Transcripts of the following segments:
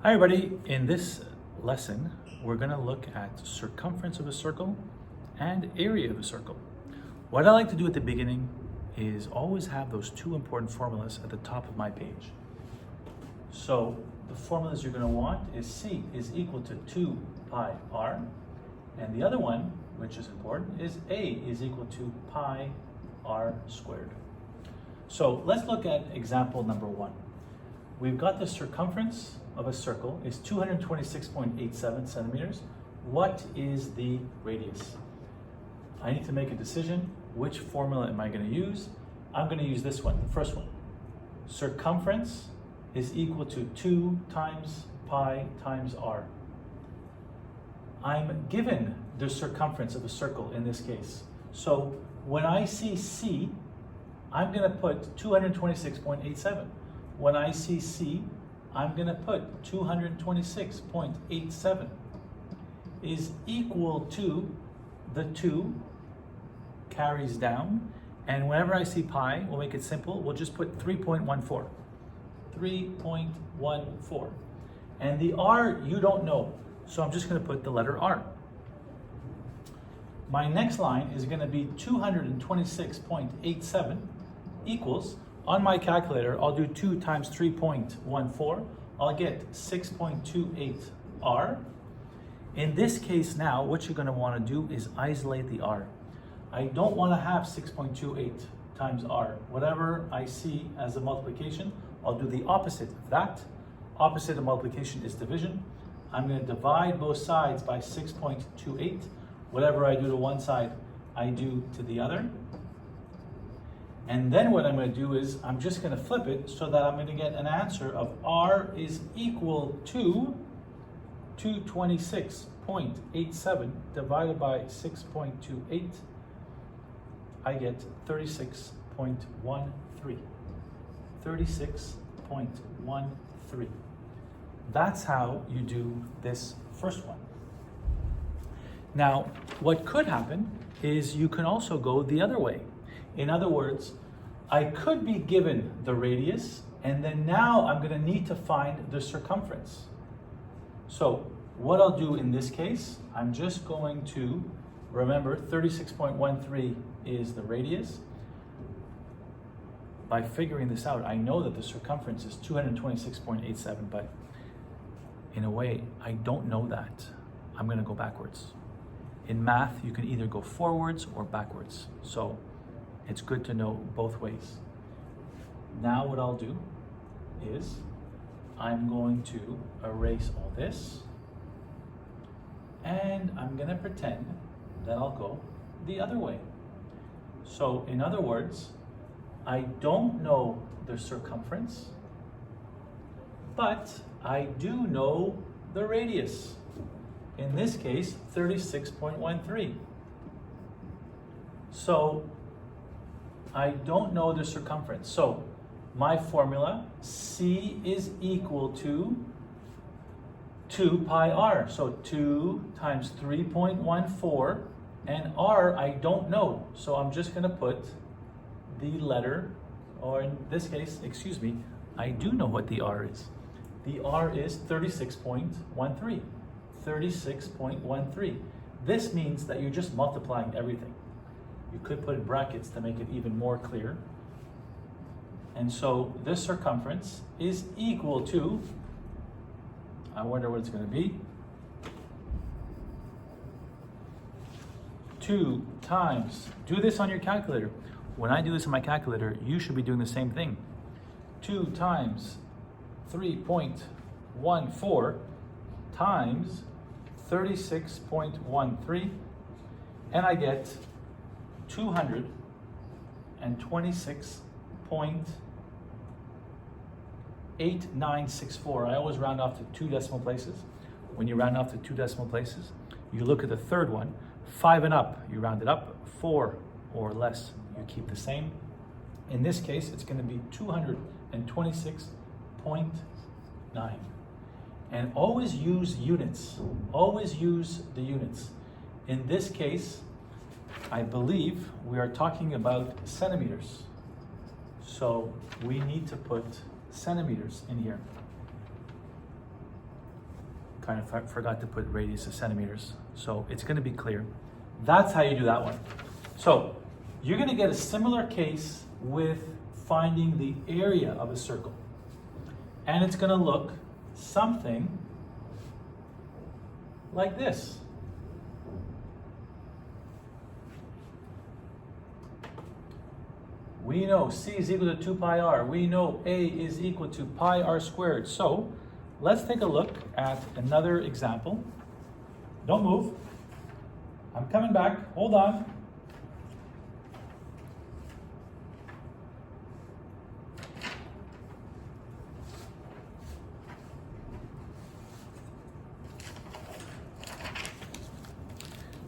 Hi everybody, in this lesson we're going to look at circumference of a circle and area of a circle. What I like to do at the beginning is always have those two important formulas at the top of my page. So the formulas you're going to want is C is equal to 2 pi r, and the other one, which is important, is A is equal to pi r squared. So let's look at example number 1. We've got the circumference of a circle is 226.87 centimeters. What is the radius? I need to make a decision. Which formula am I going to use? I'm going to use this one, the first one. Circumference is equal to 2 times pi times r. I'm given the circumference of a circle in this case. So when I see C, I'm going to put 226.87. When I see C, I'm going to put 226.87 is equal to the 2 carries down, and whenever I see pi, we'll make it simple, we'll just put 3.14. 3.14. And the r you don't know, so I'm just going to put the letter r. My next line is going to be 226.87 equals, on my calculator, I'll do 2 times 3.14. I'll get 6.28 r. In this case now, what you're going to want to do is isolate the r. I don't want to have 6.28 times r. Whatever I see as a multiplication, I'll do the opposite of that. Opposite of multiplication is division. I'm going to divide both sides by 6.28. Whatever I do to one side, I do to the other. And then what I'm going to do is I'm just going to flip it so that I'm going to get an answer of r is equal to 226.87 divided by 6.28. I get 36.13. 36.13. That's how you do this first one. Now, what could happen is you can also go the other way. In other words, I could be given the radius, and then now I'm going to need to find the circumference. So what I'll do in this case, I'm just going to remember 36.13 is the radius. By figuring this out, I know that the circumference is 226.87, but in a way, I don't know that. I'm going to go backwards. In math, you can either go forwards or backwards. So it's good to know both ways. Now what I'll do is I'm going to erase all this, and I'm going to pretend that I'll go the other way. So in other words, I don't know the circumference, but I do know the radius. In this case, 36.13. So I don't know the circumference. So my formula, C is equal to 2 pi r. So 2 times 3.14, and r I don't know. So I'm just going to put the letter, or in this case, excuse me, I do know what the r is. The r is 36.13. 36.13. This means that you're just multiplying everything. You could put in brackets to make it even more clear. And so this circumference is equal to, I wonder what it's going to be, 2 times, do this on your calculator. When I do this on my calculator, you should be doing the same thing. 2 times 3.14 times 36.13, and I get 226.8964. I always round off to 2 decimal places. When you round off to 2 decimal places, you look at the third one, 5 and up, you round it up, 4 or less, you keep the same. In this case, it's going to be 226.9. And always use units. Always use the units. In this case, I believe we are talking about centimeters. So we need to put centimeters in here. kind of forgot to put radius as centimeters. So it's going to be clear. That's how you do that one. So you're going to get a similar case with finding the area of a circle. And it's going to look something like this. We know C is equal to 2 pi r. We know A is equal to pi r squared. So let's take a look at another example. Don't move. I'm coming back. Hold on.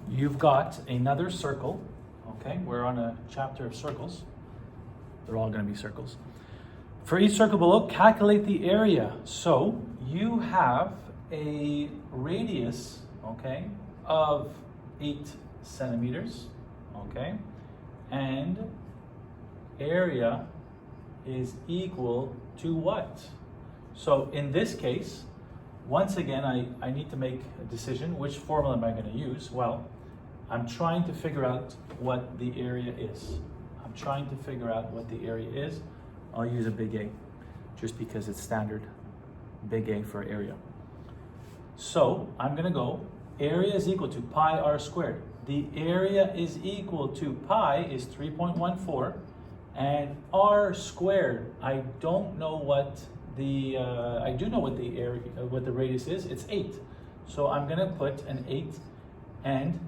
You've got another circle. Okay, we're on a chapter of circles. They're all going to be circles. For each circle below, calculate the area. So you have a radius, okay, of 8 centimeters, okay, and area is equal to what? So in this case, once again, I need to make a decision. Which formula am I going to use? Well, I'm trying to figure out what the area is. I'm trying to figure out what the area is. I'll use a big A, just because it's standard, big A for area. So I'm gonna go, area is equal to pi r squared. The area is equal to pi is 3.14, and r squared, I don't know what the, I do know what the area, what the radius is, it's 8. So I'm gonna put an 8 and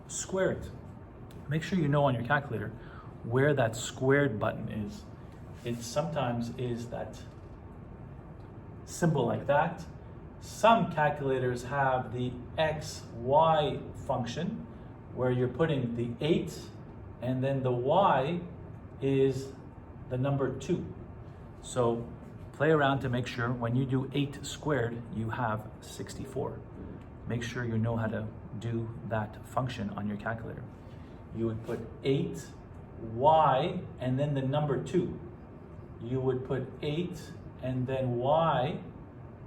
square it. Make sure you know on your calculator where that squared button is. It sometimes is that symbol like that. Some calculators have the XY function where you're putting the 8 and then the Y is the number 2. So play around to make sure when you do 8 squared, you have 64. Make sure you know how to do that function on your calculator. You would put 8y and then the number 2. You would put 8 and then y,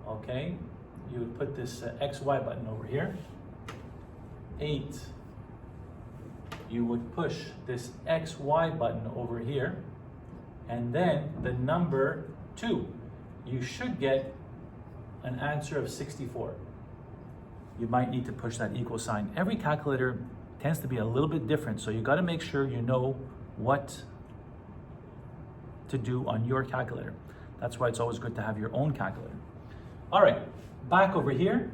okay? You would put this XY button over here. 8. You would push this XY button over here. And then the number 2. You should get an answer of 64. You might need to push that equal sign. Every calculator tends to be a little bit different, so you got to make sure you know what to do on your calculator. That's why it's always good to have your own calculator. All right, back over here,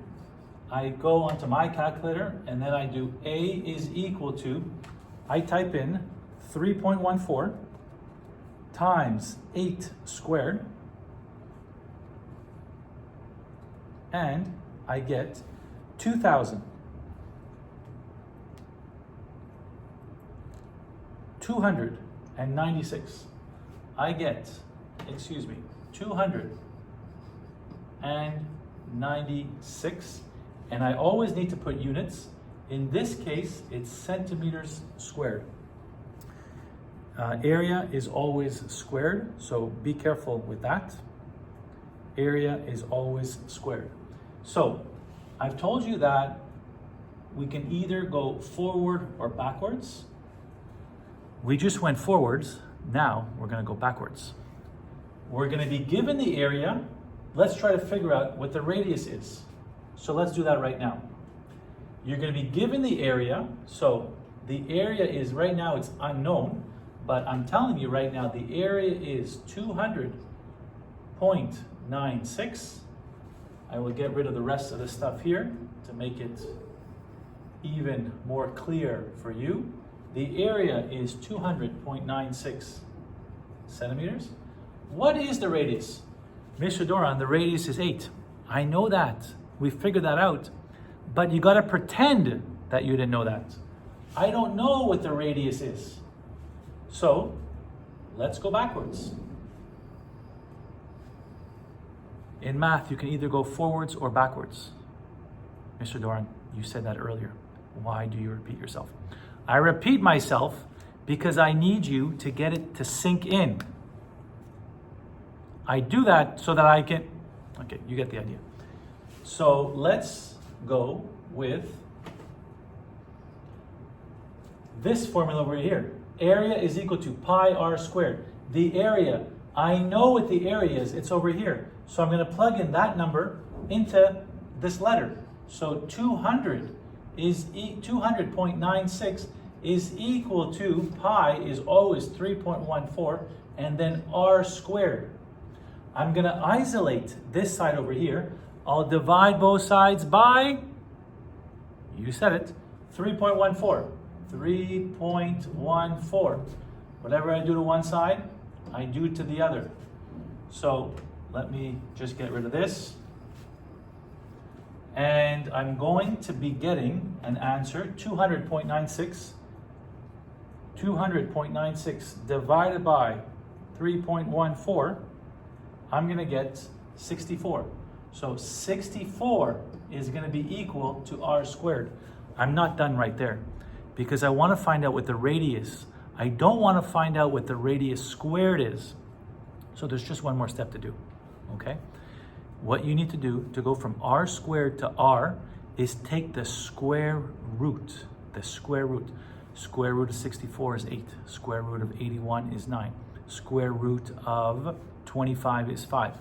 I go onto my calculator and then I do A is equal to, I type in 3.14 times 8 squared, and I get 2,296. I get, 296, and I always need to put units. In this case, it's centimeters squared. Area is always squared, so be careful with that. Area is always squared. So I've told you that we can either go forward or backwards. We just went forwards. Now we're going to go backwards. We're going to be given the area. Let's try to figure out what the radius is. So let's do that right now. You're going to be given the area. So the area is, right now it's unknown, but I'm telling you right now the area is 200.96. I will get rid of the rest of the stuff here to make it even more clear for you. The area is 200.96 centimeters. What is the radius? Mr. Doran, the radius is 8. I know that. We figured that out. But you got to pretend that you didn't know that. I don't know what the radius is. So let's go backwards. In math, you can either go forwards or backwards. Mr. Doran, you said that earlier. Why do you repeat yourself? I repeat myself because I need you to get it to sink in. I do that so that I can, okay, you get the idea. So let's go with this formula over here. Area is equal to pi r squared. The area, I know what the area is, it's over here. So I'm going to plug in that number into this letter. So 200.96 is equal to, pi is always 3.14, and then r squared. I'm going to isolate this side over here. I'll divide both sides by, you said it, 3.14. 3.14. Whatever I do to one side, I do to the other. So let me just get rid of this. And I'm going to be getting an answer, 200.96. 200.96 divided by 3.14, I'm going to get 64. So 64 is going to be equal to r squared. I'm not done right there, because I want to find out what the radius. I don't want to find out what the radius squared is. So there's just one more step to do, okay? What you need to do to go from r squared to r is take the square root. The square root. Square root of 64 is 8. Square root of 81 is 9. Square root of 25 is 5.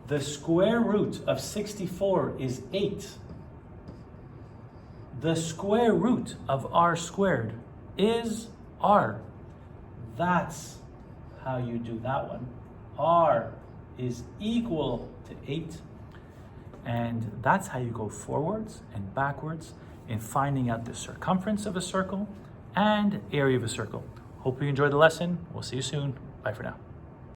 The square root of 64 is 8. The square root of r squared is r. That's how you do that one. R is equal to 8. And that's how you go forwards and backwards in finding out the circumference of a circle and area of a circle. Hope you enjoyed the lesson. We'll see you soon. Bye for now.